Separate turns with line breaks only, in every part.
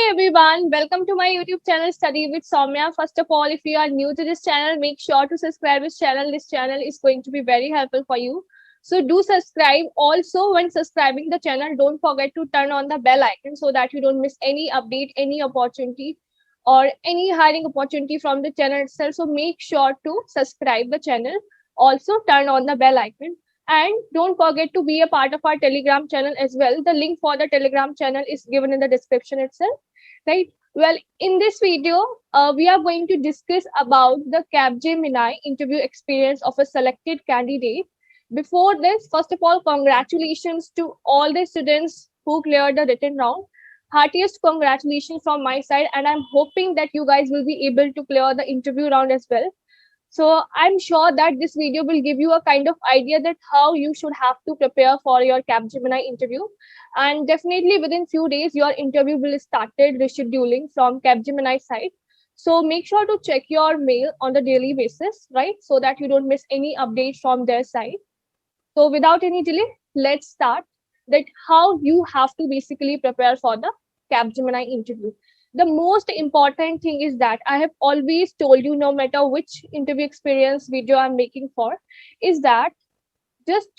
everyone, welcome to my YouTube channel Study with Soumya. First of all, if you are new to this channel, make sure to subscribe this channel. This channel is going to be very helpful for you. So do subscribe. Also, when subscribing the channel, don't forget to turn on the bell icon so that you don't miss any update, any opportunity or any hiring opportunity from the channel itself. So make sure to subscribe the channel. Also turn on the bell icon. And don't forget to be a part of our Telegram channel as well. The link for the Telegram channel is given in the description itself, right? Well, in this video, we are going to discuss about the Capgemini interview experience of a selected candidate. Before this, first of all, congratulations to all the students who cleared the written round. Heartiest congratulations from my side, and I'm hoping that you guys will be able to clear the interview round as well. So I'm sure that this video will give you a kind of idea that how you should have to prepare for your Capgemini interview. And definitely within few days, your interview will started rescheduling from Capgemini side. So make sure to check your mail on the daily basis, right? So that you don't miss any update from their side. So without any delay, let's start that how you have to basically prepare for the Capgemini interview. The most important thing is that I have always told you, no matter which interview experience video I'm making for, is that just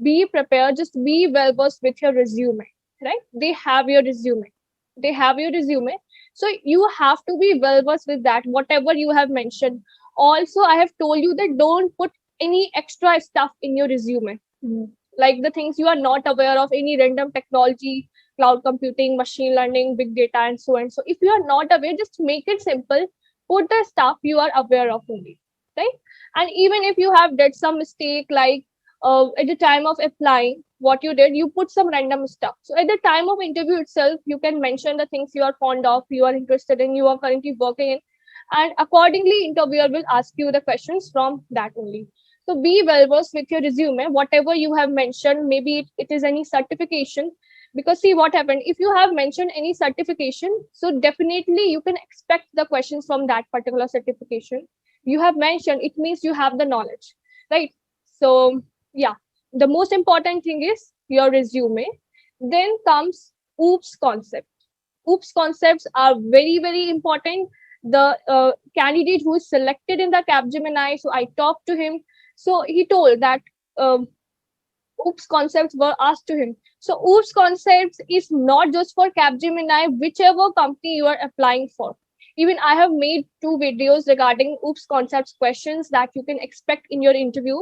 be prepared, just be well versed with your resume, right? They have your resume. They have your resume. So you have to be well versed with that, whatever you have mentioned. Also, I have told you that don't put any extra stuff in your resume. Like the things you are not aware of, any random technology, cloud computing, machine learning, big data, and so on. So if you are not aware, just make it simple. Put the stuff you are aware of only, right? And even if you have did some mistake, like at the time of applying, what you did, you put some random stuff. So at the time of interview itself, you can mention the things you are fond of, you are interested in, you are currently working in, and accordingly, interviewer will ask you the questions from that only. So be well versed with your resume, whatever you have mentioned, maybe it is any certification. Because see what happened, if you have mentioned any certification, so definitely you can expect the questions from that particular certification. You have mentioned, it means you have the knowledge, right? So yeah, the most important thing is your resume. Then comes OOPS concept. OOPS concepts are very, very important. The candidate who is selected in the Capgemini, so I talked to him. So he told that OOPS concepts were asked to him. So OOPS concepts is not just for Capgemini, whichever company you are applying for. Even I have made 2 videos regarding OOPS concepts questions that you can expect in your interview.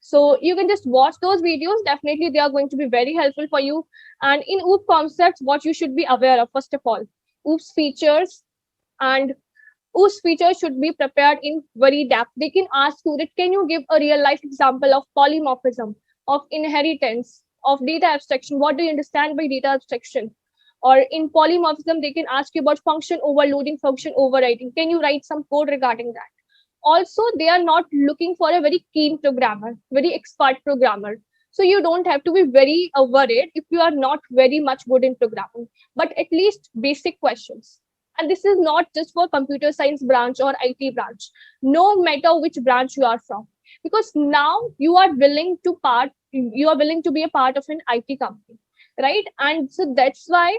So you can just watch those videos. Definitely, they are going to be very helpful for you. And in OOPS concepts, what you should be aware of, first of all, OOPS features, and OOPS features should be prepared in very depth. They can ask you that, can you give a real life example of polymorphism, of inheritance, of data abstraction? What do you understand by data abstraction? Or in polymorphism, they can ask you about function overloading, function overriding. Can you write some code regarding that? Also, they are not looking for a very keen programmer, very expert programmer. So you don't have to be very worried if you are not very much good in programming, but at least basic questions. And this is not just for computer science branch or IT branch, no matter which branch you are from, because now you are willing to be a part of an IT company, right? And so that's why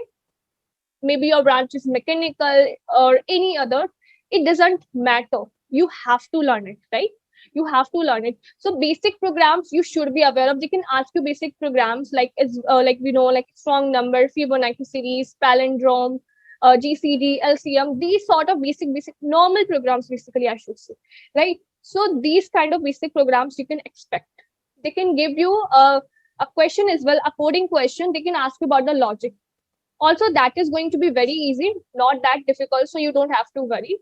maybe your branch is mechanical or any other, it doesn't matter. You have to learn it, right? You have to learn it. So basic programs you should be aware of. They can ask you basic programs like we know, like strong number, Fibonacci series, palindrome, GCD, LCM, these sort of basic normal programs, basically, I should say, right? So these kind of basic programs you can expect. They can give you a question as well, a coding question. They can ask you about the logic. Also, that is going to be very easy, not that difficult, so you don't have to worry.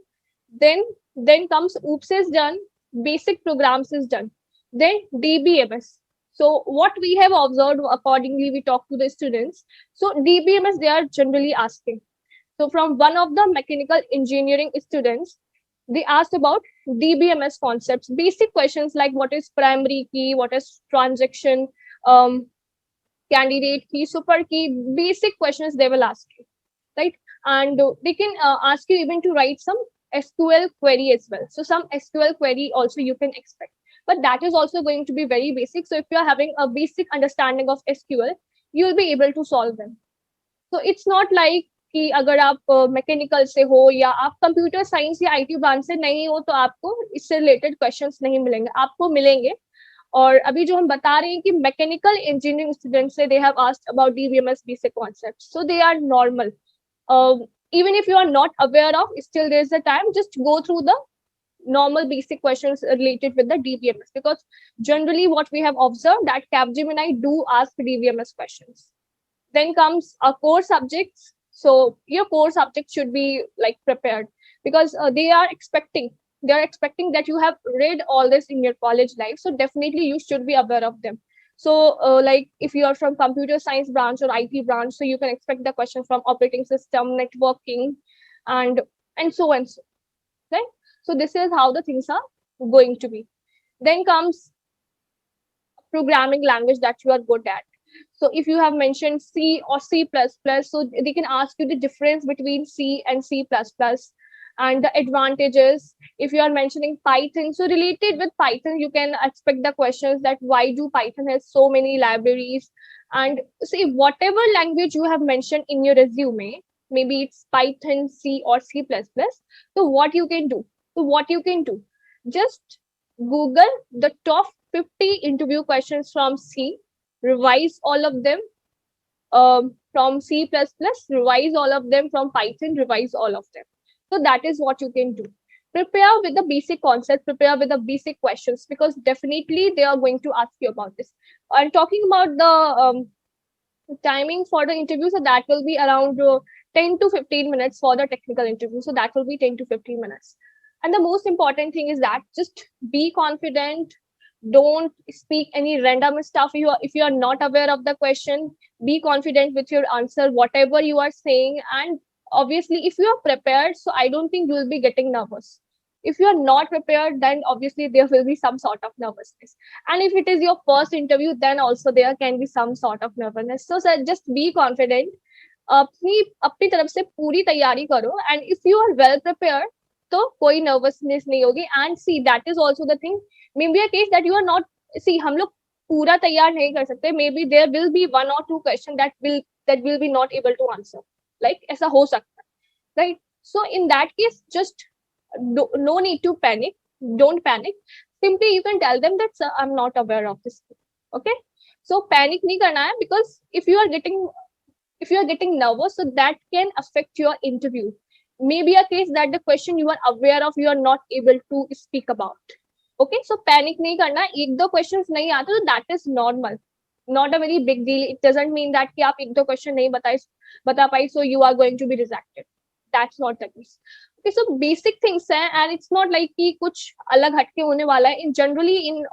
Then comes OOPS is done, basic programs is done. Then DBMS. So what we have observed, accordingly, we talk to the students. So DBMS, they are generally asking. So from one of the mechanical engineering students, they asked about DBMS concepts, basic questions like what is primary key, what is transaction, candidate key, super key, basic questions they will ask you, right? And they can ask you even to write some SQL query as well. So some SQL query also you can expect, but that is also going to be very basic. So if you are having a basic understanding of SQL, you'll be able to solve them. So it's not like कि अगर आप mechanical से हो या आप computer science या IT branch से नहीं हो तो आपको इससे रिलेटेड क्वेश्चंस नहीं मिलेंगे, आपको मिलेंगे। और अभी जो हम बता रहे हैं कि मैकेनिकल इंजीनियरिंग स्टूडेंट्स से they have asked about DBMS basic concepts, so they are normal. Even if you are not aware of, still there is a time, just go through the normal basic questions related with the DBMS, because generally what we have observed that Capgemini do ask DBMS questions. Then comes our core subjects. So your core subjects should be like prepared, because they are expecting that you have read all this in your college life, so definitely you should be aware of them. So like if you are from computer science branch or IT branch, so you can expect the questions from operating system, networking, and so and so, right? So this is how the things are going to be. Then comes programming language that you are good at. So if you have mentioned C or C++, so they can ask you the difference between C and C++ and the advantages. If you are mentioning Python, so related with Python, you can expect the questions that why do Python has so many libraries? And see, whatever language you have mentioned in your resume, maybe it's Python, C or C++. So what you can do? Just Google the top 50 interview questions from C, revise all of them from C++, revise all of them from Python, revise all of them. So that is what you can do. Prepare with the basic concept, prepare with the basic questions, because definitely they are going to ask you about this. And talking about the timing for the interview, so that will be around 10 to 15 minutes for the technical interview. So that will be 10 to 15 minutes. And the most important thing is that just be confident. Don't speak any random stuff. If you are not aware of the question, be confident with your answer, whatever you are saying. And obviously, if you are prepared, so I don't think you will be getting nervous. If you are not prepared, then obviously there will be some sort of nervousness. And if it is your first interview, then also there can be some sort of nervousness. So sir, just be confident. अपनी तरफ से पूरी तैयारी करो, and if you are well prepared, तो कोई nervousness नहीं होगी. And see, that is also the thing. Maybe a case that you are not, see, हम लोग पूरा तैयार नहीं कर सकते. Maybe there will be one or two questions that will be not able to answer. Like ऐसा हो सकता है, right? So in that case, just no need to panic. Don't panic. Simply you can tell them that, sir, I'm not aware of this. Okay? So panic नहीं करना है, because if you are getting nervous, so that can affect your interview. Maybe a case that the question you are aware of, you are not able to speak about. Okay, so panic नहीं करना. एक दो questions नहीं आते, तो that is normal, not a very big deal. It doesn't mean that कि आप एक दो question नहीं बता पाई, so you are going to be rejected. That's not the case. Okay, so basic things है, and it's not like कि कुछ अलग हटके होने वाला है. In generally in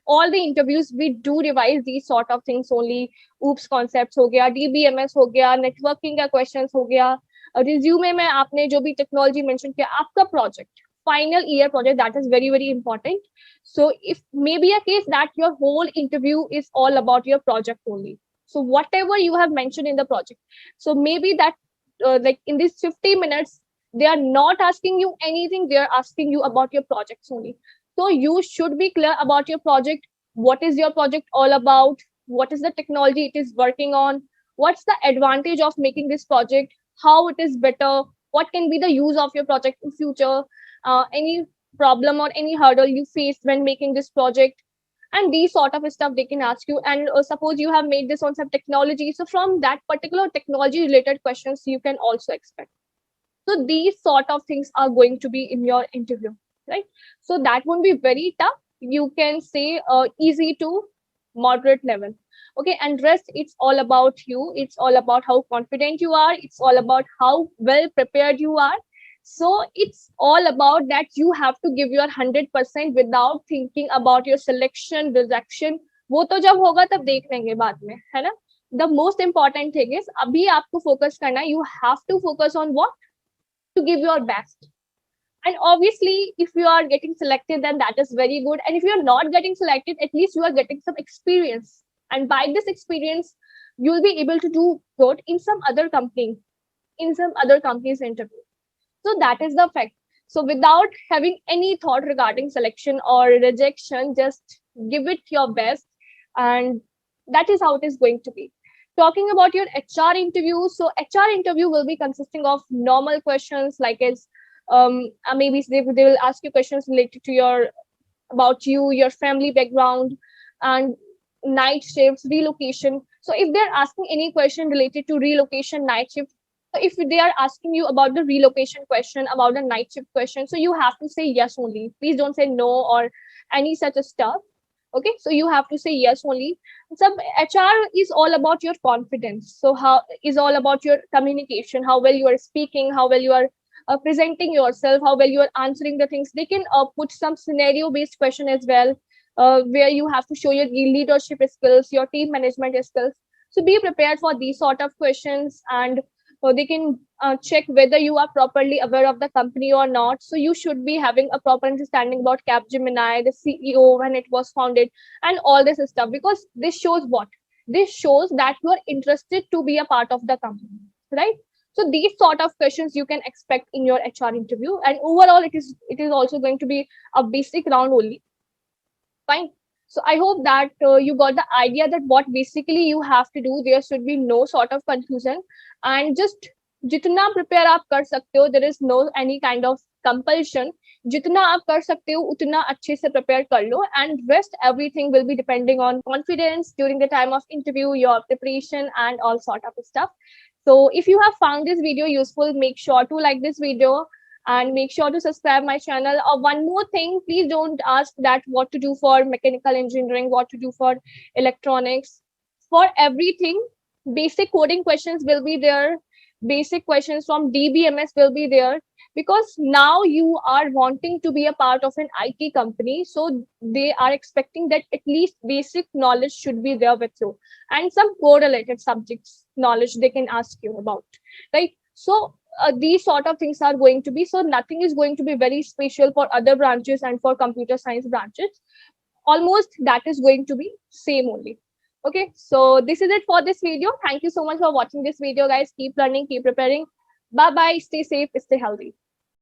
all the interviews we do revise these sort of things only. oops concepts हो गया, DBMS हो गया, networking का questions हो गया, resume में आपने जो भी technology mention किया, आपका project, final year project, that is very very important. So if maybe a case that your whole interview is all about your project only, so whatever you have mentioned in the project, so maybe that like in these 50 minutes they are not asking you anything, they are asking you about your projects only. So you should be clear about your project. What is your project all about? What is the technology it is working on? What's the advantage of making this project? How it is better? What can be the use of your project in future? Any problem or any hurdle you faced when making this project? And these sort of stuff they can ask you. And suppose you have made this on some technology, so from that particular technology related questions you can also expect. So these sort of things are going to be in your interview, right? So that won't be very tough. You can say easy to moderate level. Okay, and rest, it's all about you. It's all about how confident you are. It's all about how well prepared you are. So it's all about that you have to give your 100% without thinking about your selection, rejection. वो तो जब होगा तब देख लेंगे बाद में, है ना? The most important thing is अभी आपको focus करना है. You have to focus on what? To give your best. And obviously, if you are getting selected, then that is very good. And if you're not getting selected, at least you are getting some experience. And by this experience, you'll be able to do good in some other company, in some other company's interview. So that is the fact. So without having any thought regarding selection or rejection, just give it your best. And that is how it is going to be. Talking about your HR interview, so HR interview will be consisting of normal questions like as maybe they will ask you questions related to your about you, your family background, and night shifts, relocation. So if they're asking any question related to relocation, night shift, so if they are asking you about the relocation question, about the night shift question, so you have to say yes only. Please don't say no or any such a stuff. Okay, so you have to say yes only. Some HR is all about your confidence. So how is all about your communication, how well you are speaking, how well you are presenting yourself, how well you are answering the things. They can put some scenario based question as well, where you have to show your leadership skills, your team management skills. So be prepared for these sort of questions, and they can check whether you are properly aware of the company or not. So you should be having a proper understanding about Capgemini, the CEO, when it was founded, and all this stuff, because this shows what? This shows that you are interested to be a part of the company, right? So these sort of questions you can expect in your HR interview, and overall it is also going to be a basic round only. Fine. So I hope that you got the idea that what basically you have to do. There should be no sort of confusion, and just जितना prepare आप कर सकते हो, there is no any kind of compulsion. जितना आप कर सकते हो उतना अच्छे से prepare कर लो, and rest everything will be depending on confidence during the time of interview, your preparation, and all sort of stuff. So if you have found this video useful, make sure to like this video and make sure to subscribe my channel. One more thing, please don't ask that what to do for mechanical engineering, what to do for electronics. For everything, basic coding questions will be there, basic questions from DBMS will be there, because now you are wanting to be a part of an IT company, so they are expecting that at least basic knowledge should be there with you, and some correlated subjects knowledge they can ask you about, right? So these sort of things are going to be, so nothing is going to be very special for other branches, and for computer science branches almost that is going to be same only. Okay, so this is it for this video. Thank you so much for watching this video, guys. Keep learning, keep preparing. Bye bye, stay safe, stay healthy.